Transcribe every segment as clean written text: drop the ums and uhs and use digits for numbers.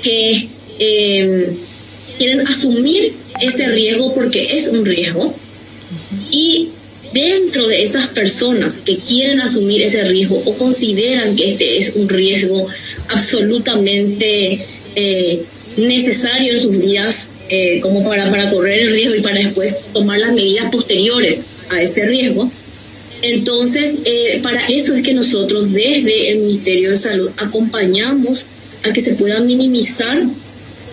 que quieren asumir ese riesgo porque es un riesgo, y dentro de esas personas que quieren asumir ese riesgo o consideran que este es un riesgo absolutamente necesario en sus vidas, como para correr el riesgo y para después tomar las medidas posteriores a ese riesgo. Entonces, para eso es que nosotros desde el Ministerio de Salud acompañamos a que se puedan minimizar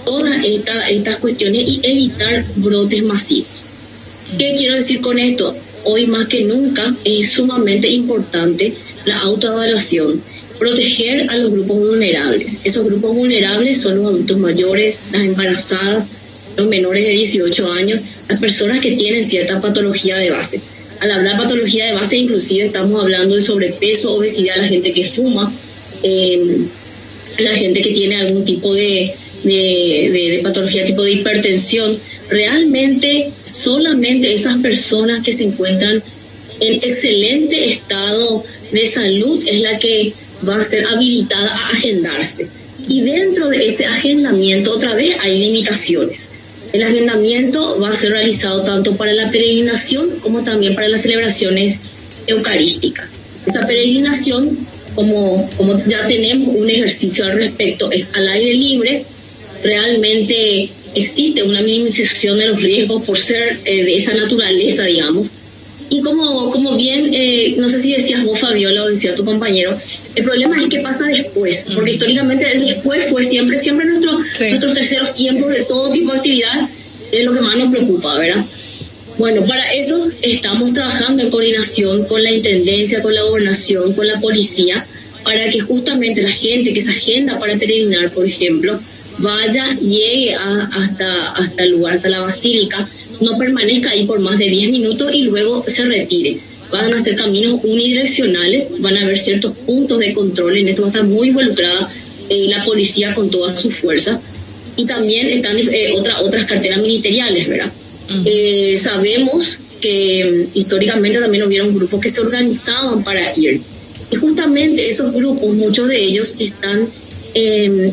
todas estas cuestiones y evitar brotes masivos. ¿Qué quiero decir con esto? Hoy más que nunca es sumamente importante la autoevaluación, proteger a los grupos vulnerables. Esos grupos vulnerables son los adultos mayores, las embarazadas, los menores de 18 años, las personas que tienen cierta patología de base. Al hablar de patología de base, inclusive estamos hablando de sobrepeso, obesidad, la gente que fuma, la gente que tiene algún tipo de patología tipo de hipertensión. Realmente solamente esas personas que se encuentran en excelente estado de salud es la que va a ser habilitada a agendarse. Y dentro de ese agendamiento otra vez hay limitaciones. El agendamiento va a ser realizado tanto para la peregrinación como también para las celebraciones eucarísticas. Esa peregrinación, como ya tenemos un ejercicio al respecto, es al aire libre. Realmente existe una minimización de los riesgos por ser de esa naturaleza, digamos. Y como bien, no sé si decías vos, Fabiola, o decía tu compañero, el problema es qué pasa después, porque históricamente el después fue siempre nuestros terceros tiempos de todo tipo de actividad, es lo que más nos preocupa, ¿verdad? Bueno, para eso estamos trabajando en coordinación con la Intendencia, con la Gobernación, con la Policía, para que justamente la gente que se agenda para peregrinar, por ejemplo, llegue hasta el lugar, hasta la basílica, no permanezca ahí por más de 10 minutos y luego se retire. Van a ser caminos unidireccionales, van a haber ciertos puntos de control, en esto va a estar muy involucrada la policía con toda su fuerza, y también están otras carteras ministeriales, ¿verdad? Sabemos que históricamente también hubieron grupos que se organizaban para ir, y justamente esos grupos, muchos de ellos están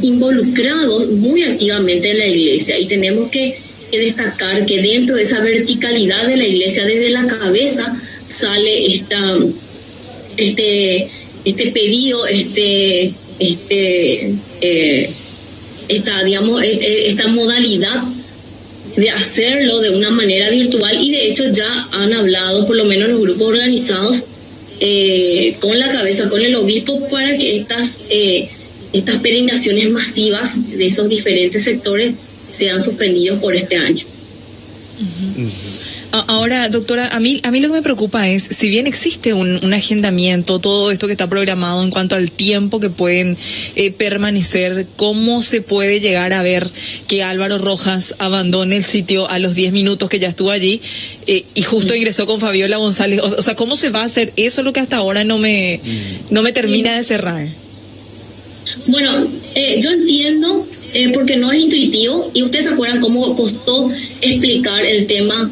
involucrados muy activamente en la iglesia, y tenemos que destacar que dentro de esa verticalidad de la iglesia, desde la cabeza sale este pedido, esta modalidad de hacerlo de una manera virtual, y de hecho ya han hablado, por lo menos los grupos organizados, con la cabeza, con el obispo, para que estas peregrinaciones masivas de esos diferentes sectores sean suspendidos por este año. Ahora, doctora, a mí lo que me preocupa es, si bien existe un agendamiento, todo esto que está programado en cuanto al tiempo que pueden permanecer, ¿cómo se puede llegar a ver que Álvaro Rojas abandone el sitio a los 10 minutos que ya estuvo allí y justo ingresó con Fabiola González? O sea, ¿cómo se va a hacer? Eso es lo que hasta ahora no me termina de cerrar. Bueno, yo entiendo, porque no es intuitivo, y ustedes se acuerdan cómo costó explicar el tema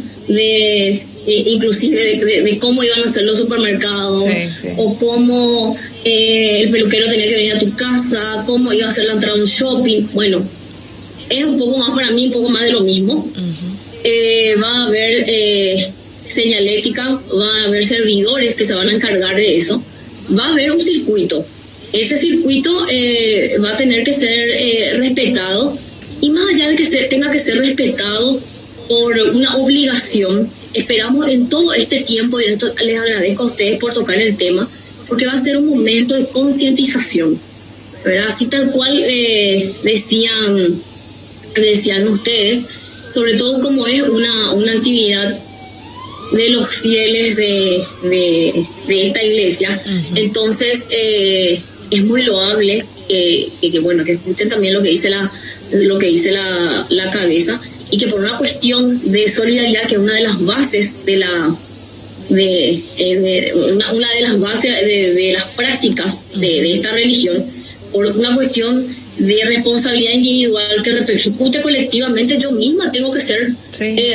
inclusive de cómo iban a ser los supermercados, sí. O cómo el peluquero tenía que venir a tu casa, cómo iba a ser la entrada a un shopping. Bueno, es un poco más, para mí, un poco más de lo mismo. Va a haber señalética, va a haber servidores que se van a encargar de eso, va a haber un circuito. Ese circuito va a tener que ser respetado, y más allá de que tenga que ser respetado por una obligación, esperamos en todo este tiempo, y esto les agradezco a ustedes por tocar el tema, porque va a ser un momento de concientización, ¿verdad? Así tal cual decían ustedes, sobre todo como es una actividad de los fieles de esta iglesia. Entonces es muy loable que escuchen también lo que dice la cabeza, y que por una cuestión de solidaridad, que es una de las bases una de las bases de las prácticas de esta religión, por una cuestión de responsabilidad individual que repercute colectivamente, yo misma tengo que ser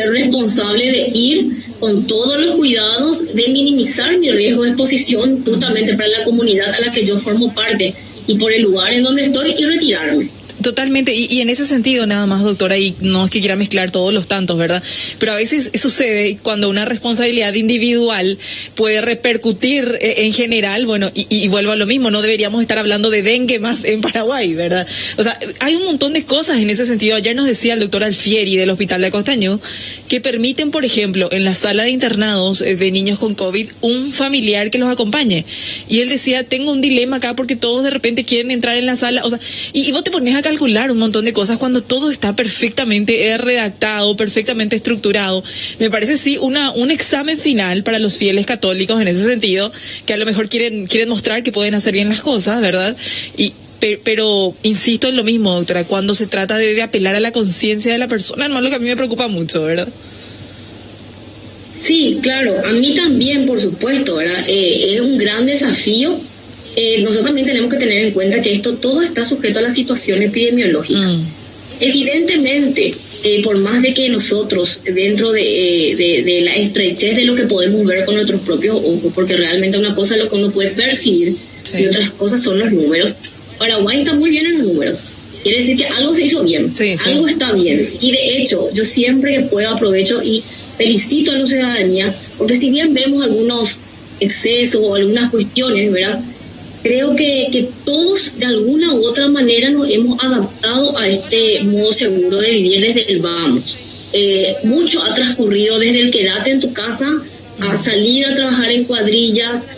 responsable de ir con todos los cuidados, de minimizar mi riesgo de exposición justamente para la comunidad a la que yo formo parte y por el lugar en donde estoy, y retirarme. Totalmente, y en ese sentido nada más, doctora, y no es que quiera mezclar todos los tantos, ¿verdad? Pero a veces sucede cuando una responsabilidad individual puede repercutir en general, bueno, y vuelvo a lo mismo, no deberíamos estar hablando de dengue más en Paraguay, ¿verdad? O sea, hay un montón de cosas en ese sentido. Ayer nos decía el doctor Alfieri del Hospital de Acostañú que permiten, por ejemplo, en la sala de internados de niños con COVID, un familiar que los acompañe. Y él decía, tengo un dilema acá porque todos de repente quieren entrar en la sala, o sea, y vos te pones a calcular un montón de cosas cuando todo está perfectamente redactado, perfectamente estructurado. Me parece sí un examen final para los fieles católicos en ese sentido, que a lo mejor quieren mostrar que pueden hacer bien las cosas, ¿verdad? Pero insisto en lo mismo, doctora, cuando se trata de apelar a la conciencia de la persona, no es lo que a mí me preocupa mucho, ¿verdad? Sí, claro, a mí también, por supuesto, ¿verdad? Es un gran desafío. Nosotros también tenemos que tener en cuenta que esto todo está sujeto a la situación epidemiológica. Evidentemente, por más de que nosotros, dentro de la estrechez de lo que podemos ver con nuestros propios ojos, porque realmente una cosa es lo que uno puede percibir, sí, y otras cosas son los números. Paraguay está muy bien en los números. Quiere decir que algo se hizo bien, sí. Algo está bien. Y de hecho, yo siempre que puedo aprovecho y felicito a la ciudadanía, porque si bien vemos algunos excesos o algunas cuestiones, ¿verdad? Creo que todos de alguna u otra manera nos hemos adaptado a este modo seguro de vivir desde el vamos. Mucho ha transcurrido desde el quédate en tu casa a salir a trabajar en cuadrillas.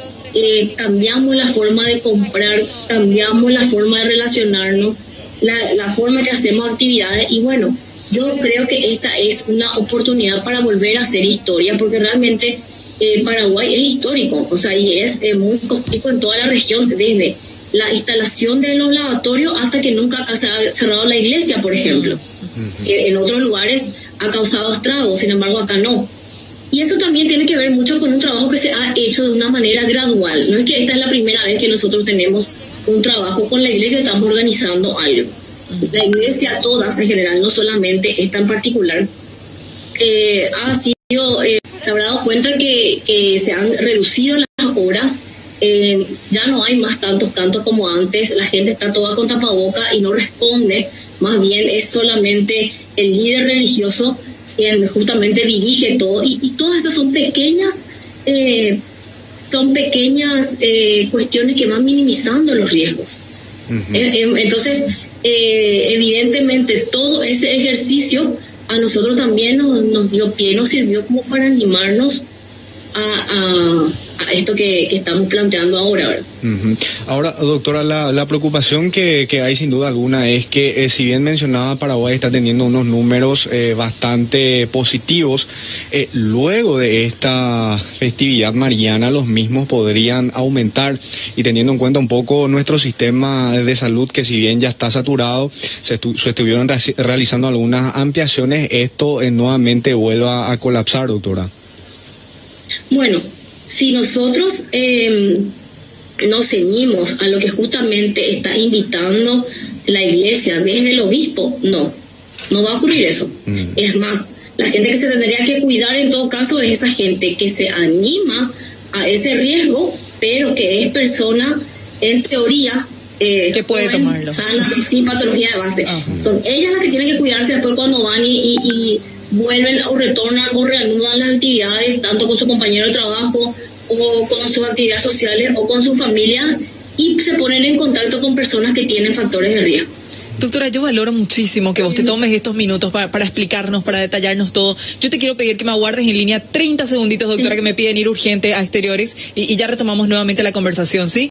Cambiamos la forma de comprar, cambiamos la forma de relacionarnos, la forma que hacemos actividades, y bueno, yo creo que esta es una oportunidad para volver a hacer historia, porque realmente Paraguay es histórico, o sea, y es muy histórico en toda la región, desde la instalación de los lavatorios hasta que nunca acá se ha cerrado la iglesia, por ejemplo. En otros lugares ha causado estragos, sin embargo acá no. Y eso también tiene que ver mucho con un trabajo que se ha hecho de una manera gradual. No es que esta es la primera vez que nosotros tenemos un trabajo con la iglesia, estamos organizando algo. La iglesia, todas en general, no solamente esta en particular, ha sido, se habrá dado cuenta que se han reducido las horas, ya no hay más tantos cantos como antes, la gente está toda con tapaboca y no responde, más bien es solamente el líder religioso quien justamente dirige todo, y todas esas son pequeñas cuestiones que van minimizando los riesgos. Entonces, evidentemente todo ese ejercicio a nosotros también nos dio pie, nos sirvió como para animarnos a esto que estamos planteando ahora, ¿verdad? Ahora, doctora, la preocupación que hay sin duda alguna es que, si bien mencionaba, Paraguay está teniendo unos números bastante positivos, luego de esta festividad mariana los mismos podrían aumentar, y teniendo en cuenta un poco nuestro sistema de salud, que si bien ya está saturado, se estuvieron realizando algunas ampliaciones, esto nuevamente vuelva a colapsar, doctora. Bueno, si nosotros nos ceñimos a lo que justamente está invitando la iglesia desde el obispo, no va a ocurrir eso. Es más, la gente que se tendría que cuidar en todo caso es esa gente que se anima a ese riesgo, pero que es persona, en teoría, que puede tomarlo, sana, sin patología de base. Son ellas las que tienen que cuidarse después cuando van y vuelven o retornan o reanudan las actividades, tanto con su compañero de trabajo o con sus actividades sociales o con su familia, y se ponen en contacto con personas que tienen factores de riesgo. Doctora, yo valoro muchísimo que vos te tomes estos minutos para explicarnos, para detallarnos todo. Yo te quiero pedir que me aguardes en línea 30 segunditos, doctora, que me piden ir urgente a exteriores, y ya retomamos nuevamente la conversación, ¿sí?